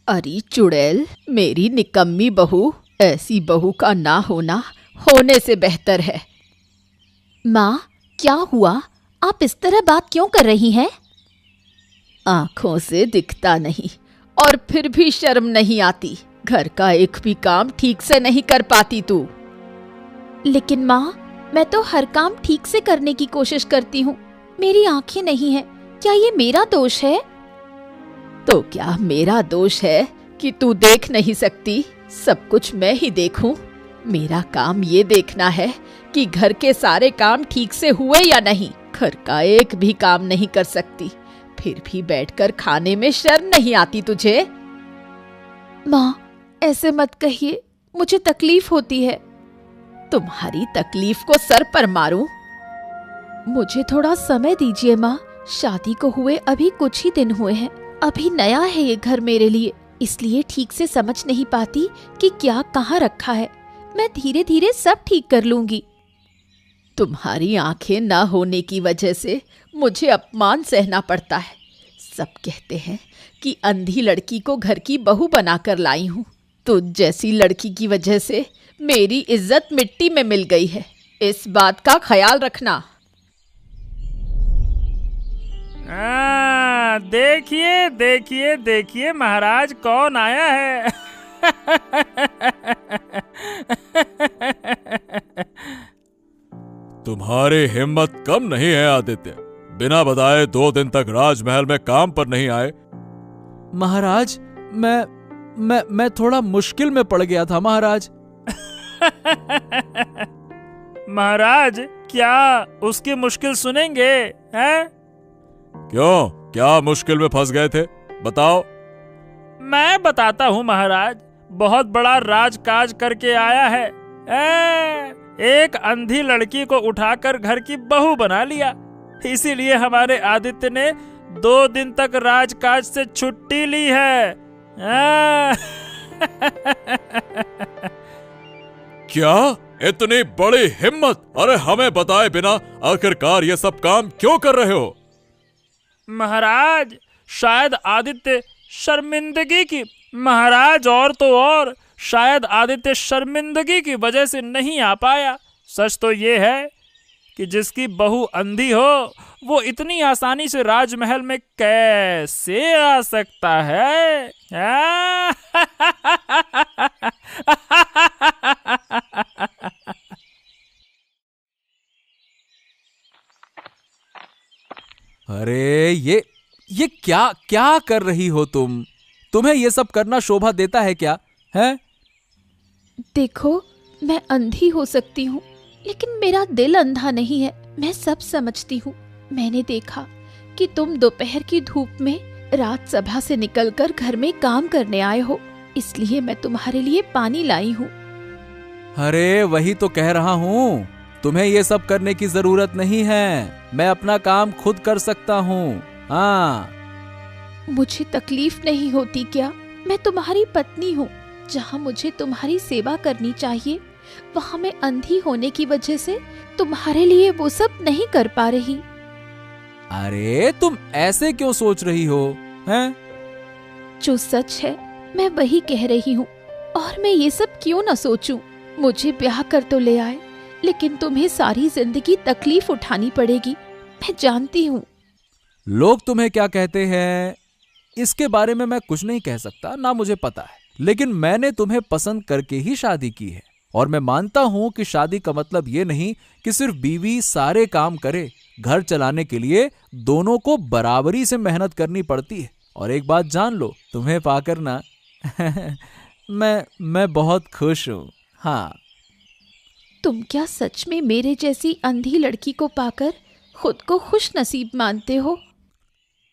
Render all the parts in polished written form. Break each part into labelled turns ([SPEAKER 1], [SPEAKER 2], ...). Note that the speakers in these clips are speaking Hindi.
[SPEAKER 1] अरे चुड़ैल, मेरी निकम्मी बहू, ऐसी बहू का ना होना होने से बेहतर है।
[SPEAKER 2] माँ, क्या हुआ? आप इस तरह बात क्यों कर रही हैं?
[SPEAKER 1] आंखों से दिखता नहीं और फिर भी शर्म नहीं आती। घर का एक भी काम ठीक से नहीं कर पाती तू।
[SPEAKER 2] लेकिन माँ, मैं तो हर काम ठीक से करने की कोशिश करती हूँ। मेरी आंखें नहीं हैं। क्या ये मेरा दोष है?
[SPEAKER 1] तो क्या मेरा दोष है कि तू देख नहीं सकती? सब कुछ मैं ही देखूं? मेरा काम ये देखना है कि घर के सारे काम ठीक से हुए या नहीं। घर का एक भी काम नहीं कर सकती, फिर भी बैठकर खाने में शर्म नहीं आती तुझे?
[SPEAKER 2] माँ, ऐसे मत कहिए, मुझे तकलीफ होती है।
[SPEAKER 1] तुम्हारी तकलीफ को सर पर मारूं?
[SPEAKER 2] मुझे थोड़ा समय दीजिए माँ। शादी को हुए अभी कुछ ही दिन हुए हैं। अभी नया है ये घर मेरे लिए, इसलिए ठीक से समझ नहीं पाती कि क्या कहाँ रखा है। मैं धीरे धीरे सब ठीक कर लूंगी।
[SPEAKER 1] तुम्हारी आंखें न होने की वजह से मुझे अपमान सहना पड़ता है। सब कहते हैं कि अंधी लड़की को घर की बहू बनाकर लाई हूँ। तुझ जैसी लड़की की वजह से मेरी इज्जत मिट्टी में मिल गई है। इस बात का ख्याल रखना।
[SPEAKER 3] देखिए देखिए देखिए महाराज, कौन आया है।
[SPEAKER 4] तुम्हारी हिम्मत कम नहीं है आदित्य। बिना बताए 2 दिन तक राजमहल में काम पर नहीं आए।
[SPEAKER 5] महाराज, मैं थोड़ा मुश्किल में पड़ गया था महाराज।
[SPEAKER 3] महाराज, क्या उसकी मुश्किल सुनेंगे हैं?
[SPEAKER 4] क्यों, क्या मुश्किल में फंस गए थे? बताओ।
[SPEAKER 3] मैं बताता हूँ महाराज। बहुत बड़ा राजकाज करके आया है। एक अंधी लड़की को उठाकर घर की बहू बना लिया। इसीलिए हमारे आदित्य ने 2 दिन तक राजकाज से छुट्टी ली है।
[SPEAKER 4] क्या इतनी बड़ी हिम्मत? अरे हमें बताए बिना आखिरकार ये सब काम क्यों कर रहे हो?
[SPEAKER 3] महाराज, शायद आदित्य शर्मिंदगी की महाराज और शायद आदित्य शर्मिंदगी की वजह से नहीं आ पाया। सच तो ये है कि जिसकी बहू अंधी हो वो इतनी आसानी से राजमहल में कैसे आ सकता है?
[SPEAKER 5] अरे ये क्या कर रही हो तुम? तुम्हें ये सब करना शोभा देता है क्या? हैं?
[SPEAKER 2] देखो, मैं अंधी हो सकती हूँ, लेकिन मेरा दिल अंधा नहीं है। मैं सब समझती हूँ। मैंने देखा कि तुम दोपहर की धूप में रात सभा से निकलकर घर में काम करने आए हो, इसलिए मैं तुम्हारे लिए पानी लाई हूँ।
[SPEAKER 5] अरे वही तो कह रहा हूँ, तुम्हें ये सब करने की जरूरत नहीं है। मैं अपना काम खुद कर सकता हूँ। हाँ।
[SPEAKER 2] मुझे तकलीफ नहीं होती क्या? मैं तुम्हारी पत्नी हूँ। जहाँ मुझे तुम्हारी सेवा करनी चाहिए, वहाँ मैं अंधी होने की वजह से तुम्हारे लिए वो सब नहीं कर पा रही।
[SPEAKER 5] अरे तुम ऐसे क्यों सोच रही हो? हैं?
[SPEAKER 2] जो सच है मैं वही कह रही हूँ, और मैं ये सब क्यों ना सोचूं। मुझे ब्याह कर तो ले आए, लेकिन तुम्हें सारी जिंदगी तकलीफ उठानी पड़ेगी। मैं जानती हूँ।
[SPEAKER 5] लोग तुम्हें क्या कहते हैं इसके बारे में मैं कुछ नहीं कह सकता, ना मुझे पता है। लेकिन मैंने तुम्हें पसंद करके ही शादी की है, और मैं मानता हूं कि शादी का मतलब ये नहीं कि सिर्फ बीवी सारे काम करे। घर चलाने के लिए दोनों को बराबरी से मेहनत करनी पड़ती है। और एक बात जान लो, तुम्हें पाकर ना मैं बहुत खुश हूं। हाँ।
[SPEAKER 2] तुम क्या सच में मेरे जैसी अंधी लड़की को पाकर खुद को खुश नसीब मानते हो?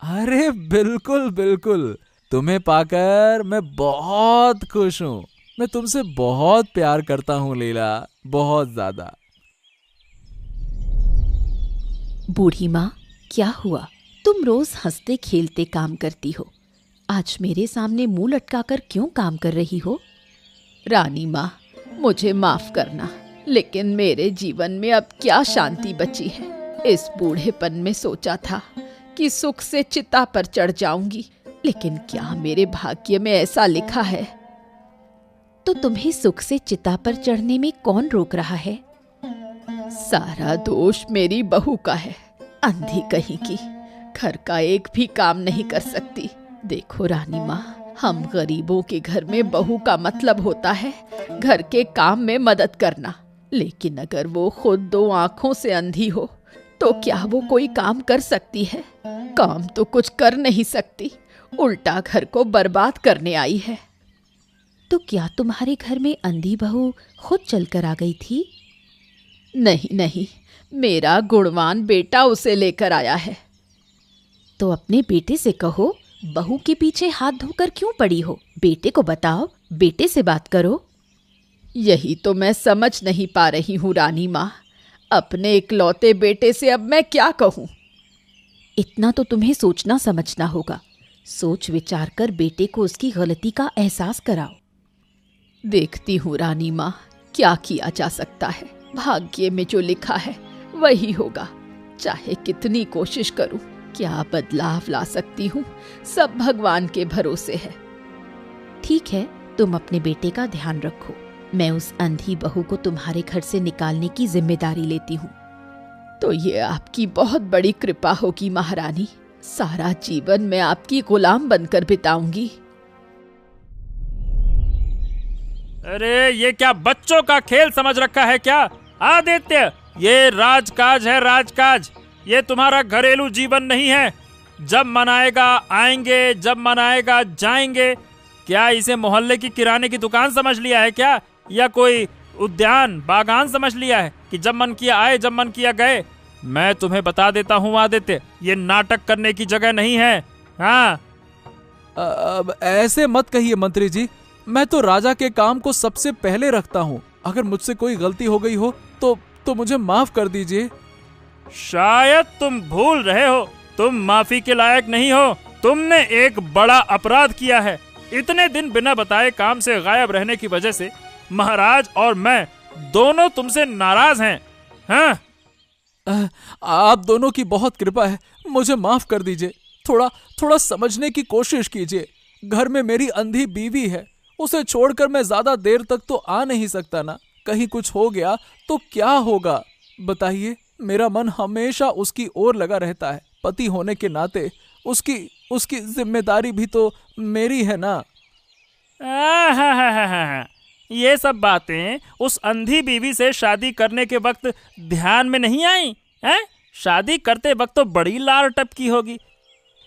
[SPEAKER 5] अरे बिल्कुल बिल्कुल, तुम्हें पाकर मैं बहुत खुश हूँ। मैं तुमसे बहुत प्यार करता हूँ लीला, बहुत ज्यादा।
[SPEAKER 1] बूढ़ी माँ, क्या हुआ? तुम रोज हंसते खेलते काम करती हो, आज मेरे सामने मुंह लटकाकर क्यों काम कर रही हो? रानी माँ, मुझे माफ करना, लेकिन मेरे जीवन में अब क्या शांति बची है। इस बूढ़ेपन में सोचा था कि सुख से चिता पर चढ़ जाऊंगी, लेकिन क्या मेरे भाग्य में ऐसा लिखा है?
[SPEAKER 2] तो तुम्हें सुख से चिता पर चढ़ने में कौन रोक रहा है?
[SPEAKER 1] सारा दोष मेरी बहू का है, अंधी कहीं की, घर का एक भी काम नहीं कर सकती। देखो रानी माँ, हम गरीबों के घर में बहू का मतलब होता है घर के काम में मदद करना, लेकिन अगर वो खुद दो आंखों से अंधी हो तो क्या वो कोई काम कर सकती है? काम तो कुछ कर नहीं सकती, उल्टा घर को बर्बाद करने आई है।
[SPEAKER 2] तो क्या तुम्हारे घर में अंधी बहू खुद चलकर आ गई थी?
[SPEAKER 1] नहीं नहीं, मेरा गुणवान बेटा उसे लेकर आया है।
[SPEAKER 2] तो अपने बेटे से कहो, बहू के पीछे हाथ धोकर क्यों पड़ी हो? बेटे को बताओ, बेटे से बात करो।
[SPEAKER 1] यही तो मैं समझ नहीं पा रही हूँ रानी माँ, अपने इकलौते बेटे से अब मैं क्या कहूँ?
[SPEAKER 2] इतना तो तुम्हें सोचना समझना होगा। सोच विचार कर बेटे को उसकी गलती का एहसास कराओ।
[SPEAKER 1] देखती हूँ रानी माँ, क्या किया जा सकता है। भाग्य में जो लिखा है वही होगा, चाहे कितनी कोशिश करूं। क्या बदलाव ला सकती हूँ, सब भगवान के भरोसे है।
[SPEAKER 2] ठीक है, तुम अपने बेटे का ध्यान रखो। मैं उस अंधी बहू को तुम्हारे घर से निकालने की जिम्मेदारी लेती हूँ।
[SPEAKER 1] तो ये आपकी बहुत बड़ी कृपा होगी महारानी, सारा जीवन मैं आपकी गुलाम बनकर बिताऊंगी।
[SPEAKER 3] अरे ये क्या बच्चों का खेल समझ रखा है क्या? आदित्य, ये राजकाज है, राजकाज। ये तुम्हारा घरेलू जीवन नहीं है। जब मनाएगा आएंगे, जब मनाएगा जाएंगे। क्या इसे मोहल्ले की किराने की दुकान समझ लिया है क्या? या कोई उद्यान बागान समझ लिया है कि जब मन किया आए, जब मन किया गए? मैं तुम्हें बता देता हूँ आदित्य, ये नाटक करने की जगह नहीं है। हाँ,
[SPEAKER 5] अब ऐसे मत कहिए मंत्री जी, मैं तो राजा के काम को सबसे पहले रखता हूँ। अगर मुझसे कोई गलती हो गई हो तो मुझे माफ कर दीजिए।
[SPEAKER 3] शायद तुम भूल रहे हो, तुम माफी के लायक नहीं हो। तुमने एक बड़ा अपराध किया है। इतने दिन बिना बताए काम से गायब रहने की वजह से महाराज और मैं दोनों तुमसे नाराज हैं। हाँ?
[SPEAKER 5] आप दोनों की बहुत कृपा है, मुझे माफ कर दीजिए। थोड़ा समझने की कोशिश कीजिए। घर में मेरी अंधी बीवी है, उसे छोड़कर मैं ज्यादा देर तक तो आ नहीं सकता ना। कहीं कुछ हो गया तो क्या होगा बताइए। मेरा मन हमेशा उसकी ओर लगा रहता है। पति होने के नाते उसकी जिम्मेदारी भी तो मेरी है ना।
[SPEAKER 3] ये सब बातें उस अंधी बीवी से शादी करने के वक्त ध्यान में नहीं आई हैं? शादी करते वक्त तो बड़ी लार टपकी होगी।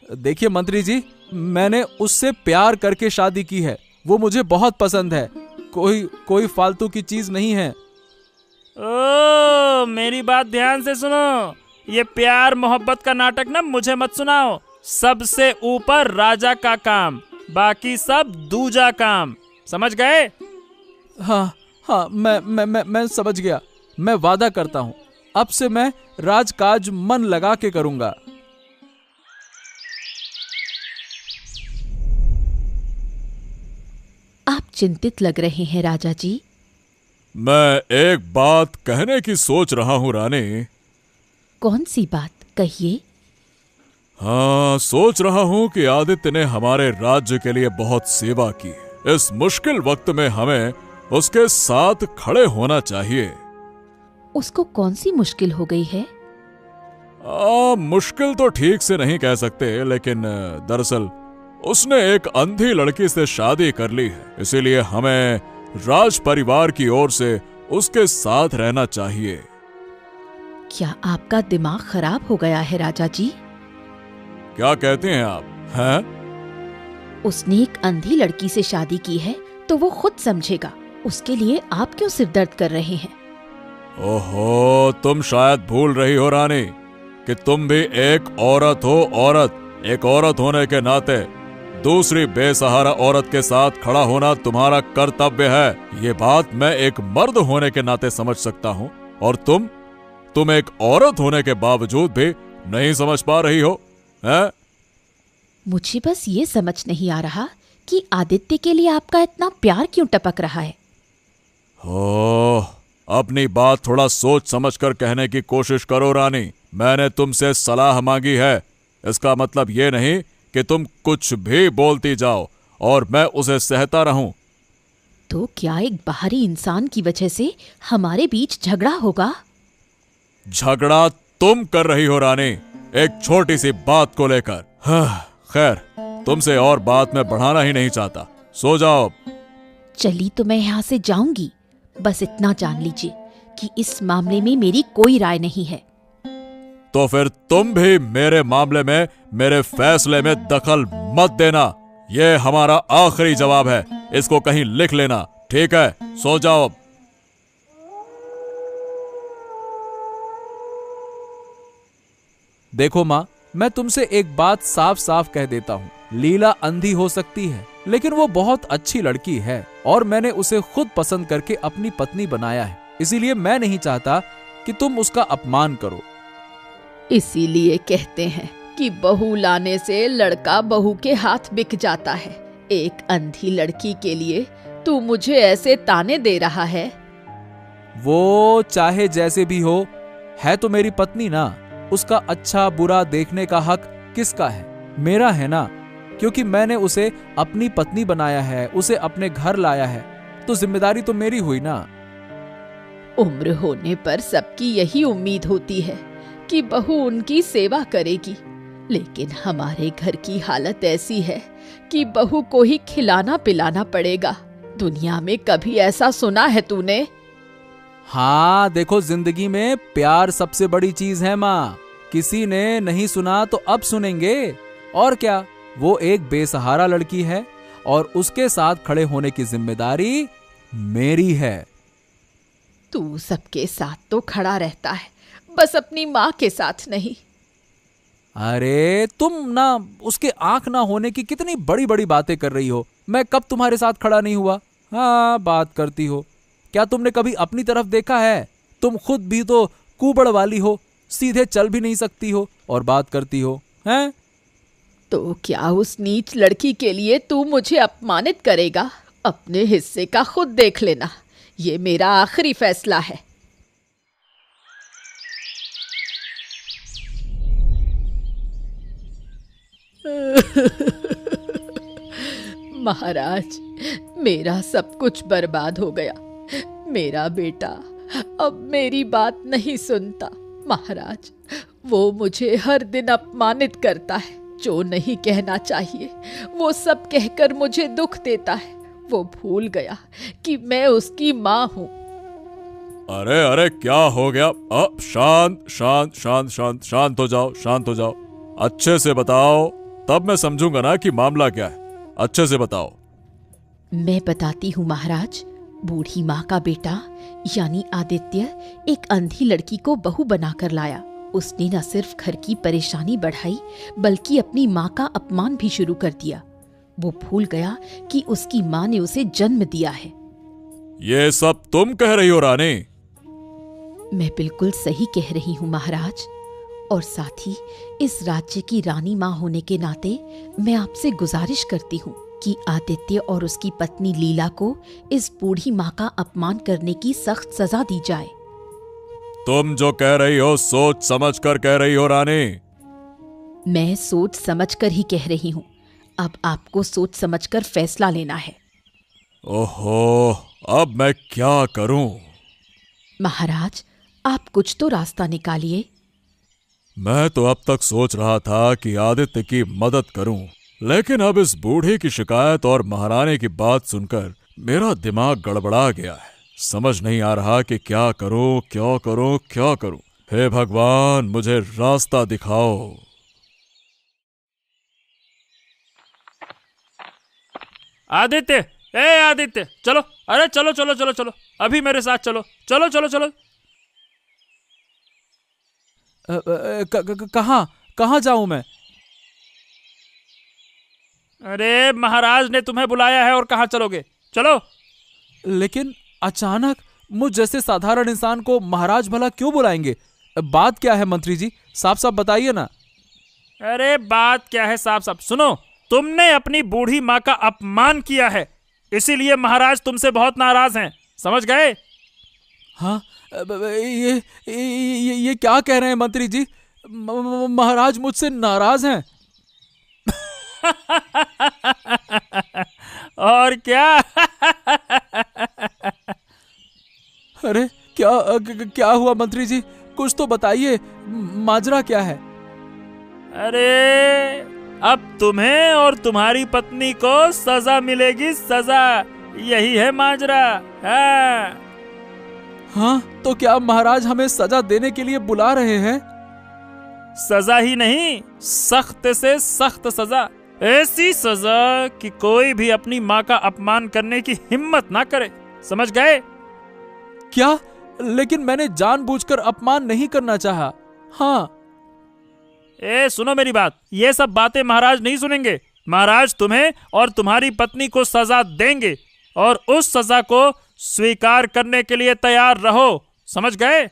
[SPEAKER 5] देखिए मंत्री जी, मैंने उससे प्यार करके शादी की है। वो मुझे बहुत पसंद है, कोई फालतू की चीज नहीं है।
[SPEAKER 3] ओ, मेरी बात ध्यान से सुनो। ये प्यार मोहब्बत का नाटक ना मुझे मत सुनाओ। सबसे ऊपर राजा का काम, बाकी सब दूजा काम। समझ गए?
[SPEAKER 5] हाँ, मैं समझ गया। मैं वादा करता हूँ, अब से मैं राजकाज मन लगा के करूंगा।
[SPEAKER 2] आप चिंतित लग रहे हैं राजा जी।
[SPEAKER 4] मैं एक बात कहने की सोच रहा हूँ रानी।
[SPEAKER 2] कौन सी बात, कहिए।
[SPEAKER 4] हाँ, सोच रहा हूँ कि आदित्य ने हमारे राज्य के लिए बहुत सेवा की। इस मुश्किल वक्त में हमें उसके साथ खड़े होना चाहिए।
[SPEAKER 2] उसको कौन सी मुश्किल हो गई है?
[SPEAKER 4] मुश्किल तो ठीक से नहीं कह सकते, लेकिन दरअसल उसने एक अंधी लड़की से शादी कर ली है। इसीलिए हमें राज परिवार की ओर से उसके साथ रहना चाहिए।
[SPEAKER 2] क्या आपका दिमाग खराब हो गया है राजा जी?
[SPEAKER 4] क्या कहते हैं आप? हैं?
[SPEAKER 2] उसने एक अंधी लड़की से शादी की है तो वो खुद समझेगा। उसके लिए आप क्यों सिरदर्द कर रहे हैं?
[SPEAKER 4] ओहो, तुम शायद भूल रही हो रानी कि तुम भी एक औरत हो। एक औरत होने के नाते दूसरी बेसहारा औरत के साथ खड़ा होना तुम्हारा कर्तव्य है। ये बात मैं एक मर्द होने के नाते समझ सकता हूँ, और तुम एक औरत होने के बावजूद भी नहीं समझ पा रही हो, हैं?
[SPEAKER 2] मुझे बस ये समझ नहीं आ रहा कि आदित्य के लिए आपका इतना प्यार क्यों टपक रहा है।
[SPEAKER 4] अपनी बात थोड़ा सोच समझ कर कहने की कोशिश करो रानी। मैंने तुमसे सलाह मांगी है, इसका मतलब ये नहीं कि तुम कुछ भी बोलती जाओ और मैं उसे सहता रहूं।
[SPEAKER 1] तो क्या एक बाहरी इंसान की वजह से हमारे बीच झगड़ा होगा?
[SPEAKER 4] झगड़ा तुम कर रही हो रानी, एक छोटी सी बात को लेकर। खैर, तुमसे और बात मैं बढ़ाना ही नहीं चाहता, सो जाओ।
[SPEAKER 1] चली तो मैं यहाँ से जाऊंगी, बस इतना जान लीजिए कि इस मामले में मेरी कोई राय नहीं है।
[SPEAKER 4] तो फिर तुम भी मेरे मामले में, मेरे फैसले में दखल मत देना। यह हमारा आखिरी जवाब है, इसको कहीं लिख लेना, ठीक है? सो जाओ अब।
[SPEAKER 5] देखो माँ, मैं तुमसे एक बात साफ साफ कह देता हूँ। लीला अंधी हो सकती है, लेकिन वो बहुत अच्छी लड़की है और मैंने उसे खुद पसंद करके अपनी पत्नी बनाया है। इसीलिए मैं नहीं चाहता कि तुम उसका अपमान करो।
[SPEAKER 1] इसीलिए कहते हैं कि बहू लाने से लड़का बहू के हाथ बिक जाता है। एक अंधी लड़की के लिए तू मुझे ऐसे ताने दे रहा है?
[SPEAKER 5] वो चाहे जैसे भी हो, है तो मेरी पत्नी ना। उसका अच्छा बुरा देखने का हक किसका है? मेरा है ना, क्योंकि मैंने उसे अपनी पत्नी बनाया है, उसे अपने घर लाया है, तो जिम्मेदारी तो मेरी हुई ना।
[SPEAKER 1] उम्र होने पर सबकी यही उम्मीद होती है कि बहू उनकी सेवा करेगी, लेकिन हमारे घर की हालत ऐसी है कि बहू को ही खिलाना पिलाना पड़ेगा। दुनिया में कभी ऐसा सुना है तूने?
[SPEAKER 5] हाँ देखो, जिंदगी में प्यार सबसे बड़ी चीज है माँ। किसी ने नहीं सुना तो अब सुनेंगे। और क्या, वो एक बेसहारा लड़की है और उसके साथ खड़े होने की जिम्मेदारी मेरी है।
[SPEAKER 1] तू सबके साथ तो खड़ा रहता है, बस अपनी माँ के साथ नहीं।
[SPEAKER 5] अरे तुम ना उसके आंख ना होने की कितनी बड़ी बड़ी बातें कर रही हो। मैं कब तुम्हारे साथ खड़ा नहीं हुआ? हाँ, बात करती हो। क्या तुमने कभी अपनी तरफ देखा है? तुम खुद भी तो कुबड़ वाली हो, सीधे चल भी नहीं सकती हो और बात करती हो, हैं?
[SPEAKER 1] तो क्या उस नीच लड़की के लिए तू मुझे अपमानित करेगा? अपने हिस्से का खुद देख लेना, ये मेरा आखिरी फैसला है। महाराज, मेरा सब कुछ बर्बाद हो गया। मेरा बेटा अब मेरी बात नहीं सुनता। महाराज, वो मुझे हर दिन अपमानित करता है। जो नहीं कहना चाहिए वो सब कहकर मुझे दुख देता है। वो भूल गया कि मैं उसकी माँ हूँ।
[SPEAKER 4] अरे अरे, क्या हो गया? अब शांत शांत शांत शांत शांत हो जाओ, शांत हो जाओ। अच्छे से बताओ, तब मैं समझूंगा ना कि मामला क्या है। अच्छे से बताओ।
[SPEAKER 1] मैं बताती हूँ महाराज। बूढ़ी माँ का बेटा यानी आदित्य एक अंधी लड़की को बहू बनाकर लाया। उसने न सिर्फ घर की परेशानी बढ़ाई, बल्कि अपनी माँ का अपमान भी शुरू कर दिया। वो भूल गया कि उसकी माँ ने उसे जन्म दिया है।
[SPEAKER 4] ये सब तुम कह रही हो रानी?
[SPEAKER 1] मैं बिल्कुल सही कह रही हूँ महाराज। और साथ ही इस राज्य की रानी माँ होने के नाते मैं आपसे गुजारिश करती हूँ कि आदित्य और उसकी पत्नी लीला को इस बूढ़ी माँ का अपमान करने की सख्त सजा दी जाए।
[SPEAKER 4] तुम जो कह रही हो सोच समझ कर कह रही हो रानी?
[SPEAKER 1] मैं सोच समझ कर ही कह रही हूँ। अब आपको सोच समझ कर फैसला लेना है।
[SPEAKER 4] ओहो, अब मैं क्या करूं?
[SPEAKER 1] महाराज, आप कुछ तो रास्ता निकालिए।
[SPEAKER 4] मैं तो अब तक सोच रहा था कि आदित्य की मदद करूं, लेकिन अब इस बूढ़े की शिकायत और महारानी की बात सुनकर मेरा दिमाग गड़बड़ा गया है। समझ नहीं आ रहा कि क्या करूं, क्या करूं, क्या करूं। हे भगवान, मुझे रास्ता दिखाओ।
[SPEAKER 3] आदित्य, ए आदित्य, चलो, अरे चलो चलो चलो चलो, अभी मेरे साथ चलो, चलो चलो चलो।
[SPEAKER 5] कहाँ जाऊं मैं?
[SPEAKER 3] अरे महाराज ने तुम्हें बुलाया है और कहाँ चलोगे? चलो।
[SPEAKER 5] लेकिन अचानक मुझ जैसे साधारण इंसान को महाराज भला क्यों बुलाएंगे? बात क्या है मंत्री जी, साफ साफ बताइए ना।
[SPEAKER 3] अरे बात क्या है, साफ साफ सुनो। तुमने अपनी बूढ़ी माँ का अपमान किया है, इसीलिए महाराज तुमसे बहुत नाराज हैं, समझ गए?
[SPEAKER 5] हाँ, ये क्या कह रहे हैं मंत्री जी? महाराज मुझसे नाराज हैं?
[SPEAKER 3] और क्या?
[SPEAKER 5] अरे क्या हुआ मंत्री जी, कुछ तो बताइए, माजरा क्या है?
[SPEAKER 3] अरे अब तुम्हें और तुम्हारी पत्नी को सजा मिलेगी, सजा। यही है माजरा।
[SPEAKER 5] हाँ, तो क्या महाराज हमें सजा देने के लिए बुला रहे हैं?
[SPEAKER 3] सजा ही नहीं, सख्त से सख्त सजा। ऐसी सजा कि कोई भी अपनी माँ का अपमान करने की हिम्मत ना करे, समझ गए?
[SPEAKER 5] क्या? लेकिन मैंने जानबूझकर अपमान नहीं करना चाहा। हाँ।
[SPEAKER 3] सुनो मेरी बात, ये सब बातें महाराज नहीं सुनेंगे। महाराज तुम्हें और तुम्हारी पत्नी को सजा देंगे और उस सजा को स्वीकार करने के लिए तैयार रहो, समझ गए?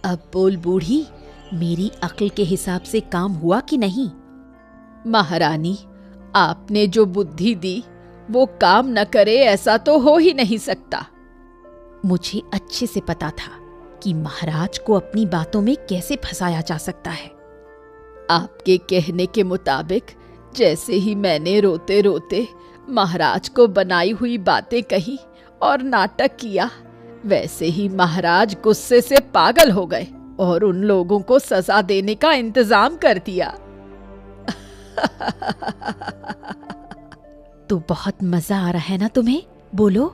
[SPEAKER 1] अब बोल बूढ़ी, मेरी अक्ल के हिसाब से काम हुआ कि नहीं? महारानी, आपने जो बुद्धि दी वो काम न करे ऐसा तो हो ही नहीं सकता। मुझे अच्छे से पता था कि महाराज को अपनी बातों में कैसे फंसाया जा सकता है। आपके कहने के मुताबिक जैसे ही मैंने रोते रोते महाराज को बनाई हुई बातें कही और नाटक किया, वैसे ही महाराज गुस्से से पागल हो गए और उन लोगों को सजा देने का इंतजाम कर दिया। तो बहुत मजा आ रहा है ना तुम्हें? बोलो।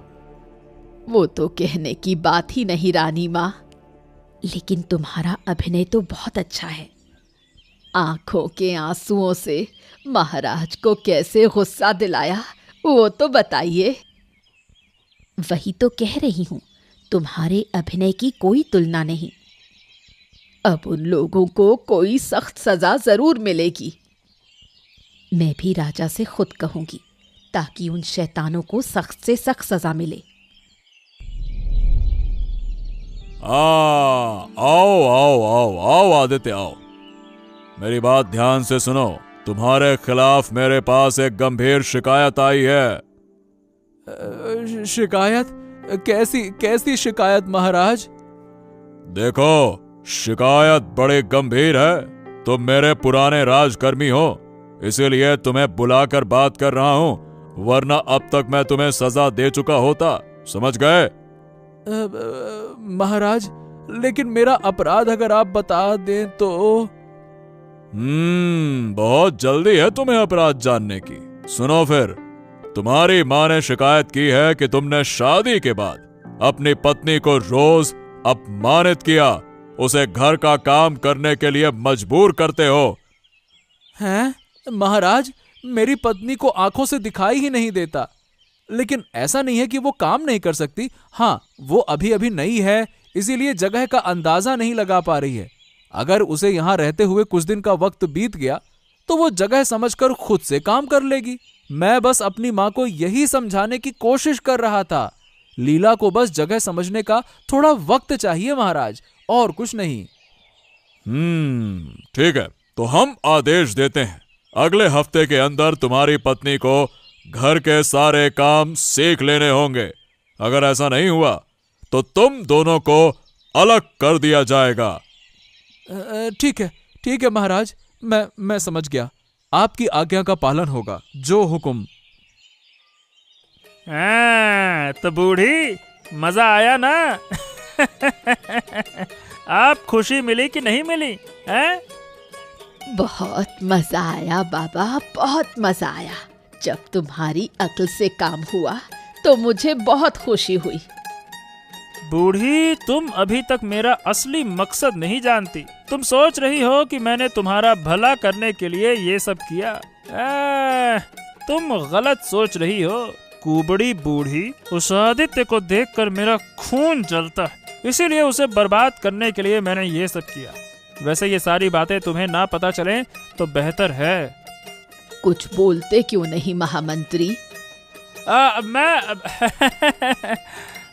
[SPEAKER 1] वो तो कहने की बात ही नहीं रानी माँ, लेकिन तुम्हारा अभिनय तो बहुत अच्छा है। आंखों के आंसुओं से महाराज को कैसे गुस्सा दिलाया वो तो बताइए। वही तो कह रही हूँ, तुम्हारे अभिनय की कोई तुलना नहीं। अब उन लोगों को कोई सख्त सजा जरूर मिलेगी। मैं भी राजा से खुद कहूंगी ताकि उन शैतानों को सख्त से सख्त सजा मिले।
[SPEAKER 4] आओ आओ आओ आओ आदित्य आओ, मेरी बात ध्यान से सुनो। तुम्हारे खिलाफ मेरे पास एक गंभीर शिकायत आई है।
[SPEAKER 5] शिकायत? कैसी शिकायत महाराज?
[SPEAKER 4] देखो, शिकायत बड़ी गंभीर है। तुम मेरे पुराने राजकर्मी हो, इसीलिए तुम्हें बुलाकर बात कर रहा हूं, वरना अब तक मैं तुम्हें सजा दे चुका होता, समझ गए?
[SPEAKER 5] महाराज, लेकिन मेरा अपराध अगर आप बता दें तो।
[SPEAKER 4] बहुत जल्दी है तुम्हें अपराध जानने की। सुनो फिर, तुम्हारी माँ ने शिकायत की है कि तुमने शादी के बाद अपनी पत्नी को रोज अपमानित किया, उसे घर का काम करने के लिए मजबूर करते हो।
[SPEAKER 5] हैं? महाराज, मेरी पत्नी को आंखों से दिखाई ही नहीं देता, लेकिन ऐसा नहीं है कि वो काम नहीं कर सकती। हाँ, वो अभी अभी नई है, इसीलिए जगह का अंदाजा नहीं लगा पा रही है। अगर उसे यहां रहते हुए कुछ दिन का वक्त बीत गया तो वो जगह समझकर खुद से काम कर लेगी। मैं बस अपनी माँ को यही समझाने की कोशिश कर रहा था। लीला को बस जगह समझने का थोड़ा वक्त चाहिए महाराज, और कुछ नहीं।
[SPEAKER 4] ठीक है, तो हम आदेश देते हैं, अगले हफ्ते के अंदर तुम्हारी पत्नी को घर के सारे काम सीख लेने होंगे। अगर ऐसा नहीं हुआ तो तुम दोनों को अलग कर दिया जाएगा।
[SPEAKER 5] ठीक है महाराज, मैं समझ गया। आपकी आज्ञा का पालन होगा, जो हुक्म।
[SPEAKER 3] तो बूढ़ी, मजा आया ना? आप खुशी मिली कि नहीं मिली?
[SPEAKER 1] बहुत मजा आया बाबा, बहुत मजा आया। जब तुम्हारी अक्ल से काम हुआ तो मुझे बहुत खुशी हुई।
[SPEAKER 3] बूढ़ी, तुम अभी तक मेरा असली मकसद नहीं जानती। तुम सोच रही हो कि मैंने तुम्हारा भला करने के लिए ये सब किया। तुम गलत सोच रही हो। कुबड़ी बूढ़ी, उस आदित्य को देखकर मेरा खून जलता है, इसीलिए उसे बर्बाद करने के लिए मैंने ये सब किया। वैसे ये सारी बातें तुम्हें ना पता चलें तो बेहतर है।
[SPEAKER 1] कुछ बोलते क्यों नहीं महामंत्री?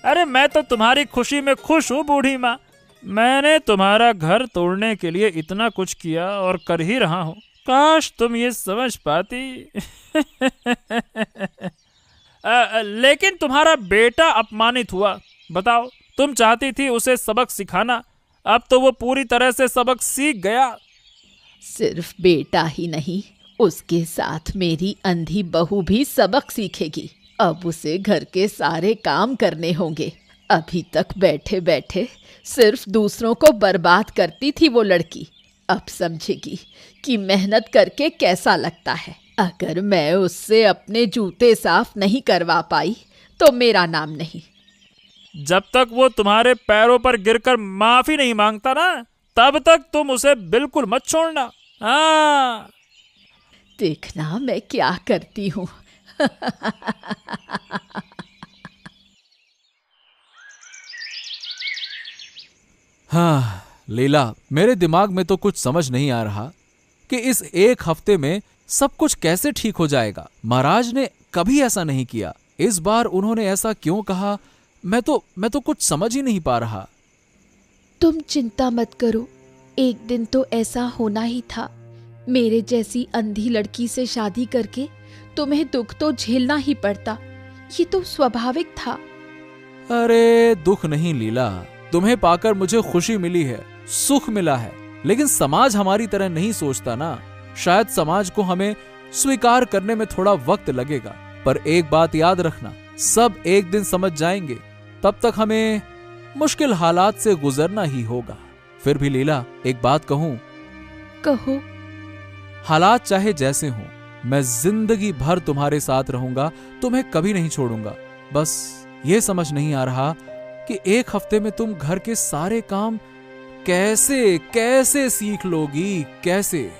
[SPEAKER 3] अरे मैं तो तुम्हारी खुशी में खुश हूँ बूढ़ी माँ। मैंने तुम्हारा घर तोड़ने के लिए इतना कुछ किया और कर ही रहा हूँ। काश तुम ये समझ पाती। लेकिन तुम्हारा बेटा अपमानित हुआ। बताओ, तुम चाहती थी उसे सबक सिखाना, अब तो वो पूरी तरह से सबक सीख गया।
[SPEAKER 1] सिर्फ बेटा ही नहीं, उसके साथ मेरी अंधी बहू भी सबक सीखेगी। अब उसे घर के सारे काम करने होंगे। अभी तक बैठे बैठे सिर्फ दूसरों को बर्बाद करती थी वो लड़की। अब समझेगी कि मेहनत करके कैसा लगता है। अगर मैं उससे अपने जूते साफ नहीं करवा पाई तो मेरा नाम नहीं।
[SPEAKER 3] जब तक वो तुम्हारे पैरों पर गिरकर माफी नहीं मांगता ना, तब तक तुम उसे बिल्कुल मत छोड़ना। हाँ,
[SPEAKER 1] देखना मैं क्या करती हूँ।
[SPEAKER 5] हाँ लीला, मेरे दिमाग में तो कुछ समझ नहीं आ रहा कि इस एक हफ्ते में सब कुछ कैसे ठीक हो जाएगा। महाराज ने कभी ऐसा नहीं किया, इस बार उन्होंने ऐसा क्यों कहा? मैं तो कुछ समझ ही नहीं पा रहा।
[SPEAKER 2] तुम चिंता मत करो, एक दिन तो ऐसा होना ही था। मेरे जैसी अंधी लड़की से शादी करके तुम्हें दुख तो झेलना ही पड़ता, ये तो स्वाभाविक था।
[SPEAKER 5] अरे दुख नहीं लीला, तुम्हें पाकर मुझे खुशी मिली है, सुख मिला है, लेकिन समाज हमारी तरह नहीं सोचता ना। शायद समाज को हमें स्वीकार करने में थोड़ा वक्त लगेगा, पर एक बात याद रखना, सब एक दिन समझ जाएंगे। तब तक हमें मुश्किल हालात से गुजरना ही होगा। फिर भी लीला, एक बात कहूं?
[SPEAKER 2] कहो।
[SPEAKER 5] हालात चाहे जैसे हों, मैं जिंदगी भर तुम्हारे साथ रहूंगा, तुम्हें कभी नहीं छोड़ूंगा। बस ये समझ नहीं आ रहा कि एक हफ्ते में तुम घर के सारे काम कैसे कैसे सीख लोगी, कैसे?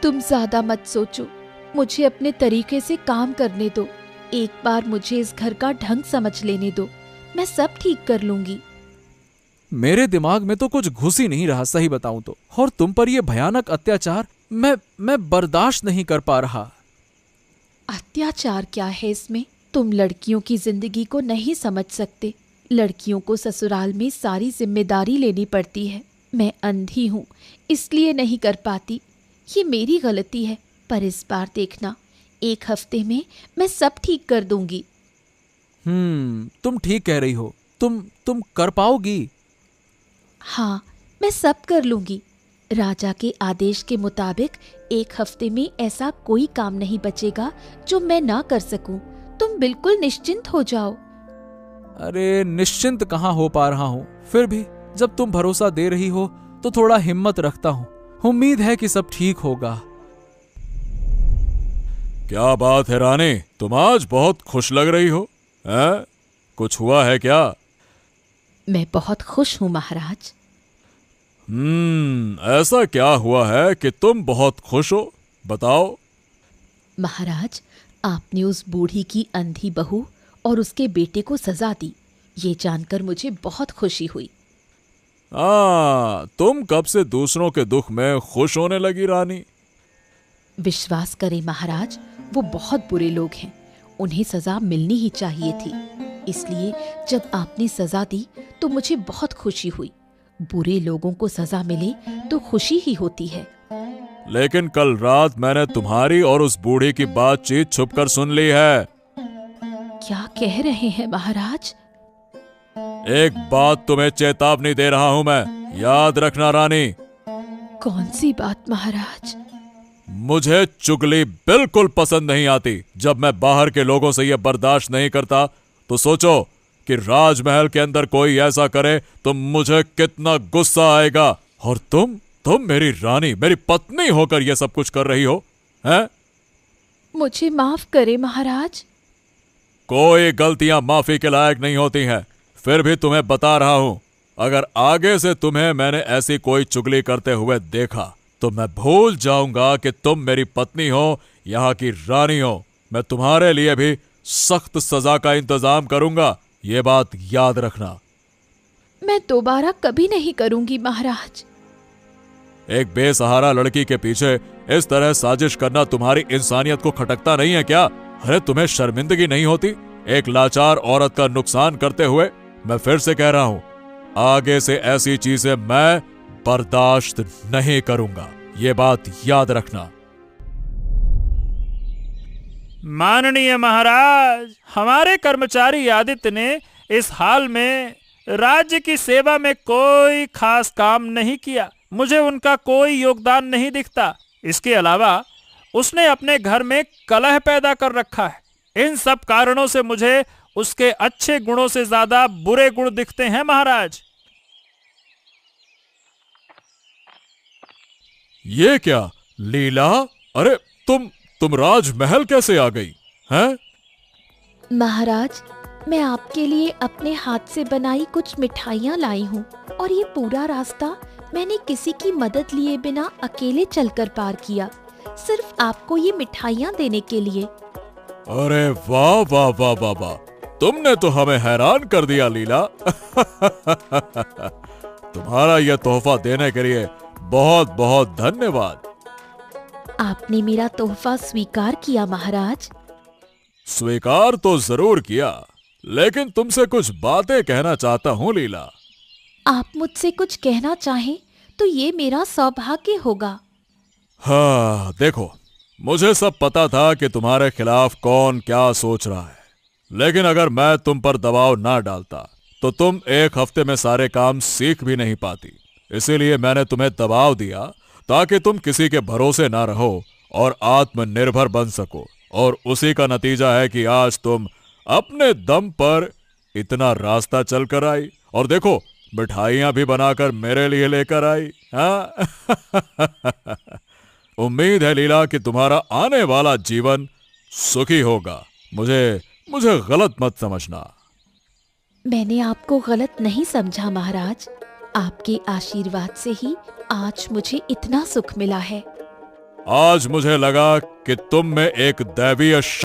[SPEAKER 2] तुम ज्यादा मत सोचो, मुझे अपने तरीके से काम करने दो। एक बार मुझे इस घर का ढंग समझ लेने दो, मैं सब ठीक कर लूंगी।
[SPEAKER 5] मेरे दिमाग में तो कुछ घुस ही नहीं रहा, सही बताऊं तो। और तुम पर यह भयानक अत्याचार मैं बर्दाश्त नहीं कर पा रहा।
[SPEAKER 2] अत्याचार क्या है इसमें? तुम लड़कियों की जिंदगी को नहीं समझ सकते। लड़कियों को ससुराल में सारी जिम्मेदारी लेनी पड़ती है। मैं अंधी हूँ, इसलिए नहीं कर पाती। ये मेरी गलती है, पर इस बार देखना, एक हफ्ते में मैं सब ठीक कर दूंगी।
[SPEAKER 5] तुम ठीक कह रही हो। तुम कर पाओगी?
[SPEAKER 2] हाँ, मैं सब कर लूंगी। राजा के आदेश के मुताबिक एक हफ्ते में ऐसा कोई काम नहीं बचेगा जो मैं ना कर सकूं। तुम बिल्कुल निश्चिंत हो जाओ।
[SPEAKER 5] अरे निश्चिंत कहाँ हो पा रहा हूँ। फिर भी जब तुम भरोसा दे रही हो तो थोड़ा हिम्मत रखता हूँ। उम्मीद है कि सब ठीक होगा।
[SPEAKER 4] क्या बात है रानी, तुम आज बहुत खुश लग रही हो। हैं? कुछ हुआ है क्या?
[SPEAKER 1] मैं बहुत खुश हूँ महाराज।
[SPEAKER 4] ऐसा क्या हुआ है कि तुम बहुत खुश हो? बताओ।
[SPEAKER 1] महाराज, आपने उस बूढ़ी की अंधी बहू और उसके बेटे को सजा दी, ये जानकर मुझे बहुत खुशी हुई।
[SPEAKER 4] तुम कब से दूसरों के दुख में खुश होने लगी रानी?
[SPEAKER 1] विश्वास करें महाराज, वो बहुत बुरे लोग हैं, उन्हें सजा मिलनी ही चाहिए थी। इसलिए जब आपने सजा दी तो मुझे बहुत खुशी हुई। बुरे लोगों को सजा मिले तो खुशी ही होती है।
[SPEAKER 4] लेकिन कल रात मैंने तुम्हारी और उस बूढ़ी की बातचीत छुपकर सुन ली है।
[SPEAKER 1] क्या कह रहे हैं महाराज?
[SPEAKER 4] एक बात तुम्हें चेतावनी दे रहा हूं मैं, याद रखना रानी।
[SPEAKER 1] कौन सी बात महाराज?
[SPEAKER 4] मुझे चुगली बिल्कुल पसंद नहीं आती। जब मैं बाहर के लोगों से यह बर्दाश्त नहीं करता तो सोचो कि राजमहल के अंदर कोई ऐसा करे तो मुझे कितना गुस्सा आएगा। और तुम मेरी रानी, मेरी पत्नी होकर यह सब कुछ कर रही हो, हैं?
[SPEAKER 2] मुझे माफ करे महाराज।
[SPEAKER 4] कोई गलतियां माफी के लायक नहीं होती हैं। फिर भी तुम्हें बता रहा हूं, अगर आगे से तुम्हें मैंने ऐसी कोई चुगली करते हुए देखा तो मैं भूल जाऊंगा कि तुम मेरी पत्नी हो, यहाँ की रानी हो। मैं तुम्हारे लिए भी सख्त सजा का इंतजाम करूंगा, ये बात याद रखना।
[SPEAKER 2] मैं दोबारा कभी नहीं करूंगी महाराज।
[SPEAKER 4] एक बेसहारा लड़की के पीछे इस तरह साजिश करना तुम्हारी इंसानियत को खटकता नहीं है क्या? अरे तुम्हें शर्मिंदगी नहीं होती एक लाचार औरत का नुकसान करते हुए? मैं फिर से कह रहा हूं, आगे से ऐसी चीजें मैं बर्दाश्त नहीं करूंगा, ये बात याद रखना।
[SPEAKER 3] माननीय महाराज, हमारे कर्मचारी आदित्य ने इस हाल में राज्य की सेवा में कोई खास काम नहीं किया। मुझे उनका कोई योगदान नहीं दिखता। इसके अलावा उसने अपने घर में कलह पैदा कर रखा है। इन सब कारणों से मुझे उसके अच्छे गुणों से ज्यादा बुरे गुण दिखते हैं महाराज।
[SPEAKER 4] ये क्या लीला? अरे तुम राजमहल कैसे आ गई हैं?
[SPEAKER 2] महाराज, मैं आपके लिए अपने हाथ से बनाई कुछ मिठाइयाँ लाई हूँ और ये पूरा रास्ता मैंने किसी की मदद लिए बिना अकेले चलकर पार किया, सिर्फ आपको ये मिठाइयाँ देने के लिए।
[SPEAKER 4] अरे वाह वाह वाह वाह वाह, तुमने तो हमें हैरान कर दिया लीला। तुम्हारा यह तोहफा देने के लिए बहुत बहुत धन्यवाद।
[SPEAKER 2] आपने मेरा तोहफा स्वीकार किया महाराज।
[SPEAKER 4] स्वीकार तो जरूर किया, लेकिन तुमसे कुछ बातें कहना चाहता हूँ लीला।
[SPEAKER 2] आप मुझसे कुछ कहना चाहें तो ये मेरा सौभाग्य होगा।
[SPEAKER 4] हाँ देखो, मुझे सब पता था कि तुम्हारे खिलाफ कौन क्या सोच रहा है, लेकिन अगर मैं तुम पर दबाव ना डालता तो तुम एक हफ्ते में सारे काम सीख भी नहीं पाती। इसीलिए मैंने तुम्हें दबाव दिया ताकि तुम किसी के भरोसे ना रहो और आत्मनिर्भर बन सको, और उसी का नतीजा है कि आज तुम अपने दम पर इतना रास्ता चल कर आई, और देखो मिठाइयां भी बनाकर मेरे लिए लेकर आई। हाँ? उम्मीद है लीला कि तुम्हारा आने वाला जीवन सुखी होगा। मुझे गलत मत समझना।
[SPEAKER 2] मैंने आपको गलत नहीं समझा महाराज। आपके आशीर्वाद से ही आज मुझे इतना सुख मिला है।
[SPEAKER 4] आज मुझे लगा कि तुम में एक दैवीय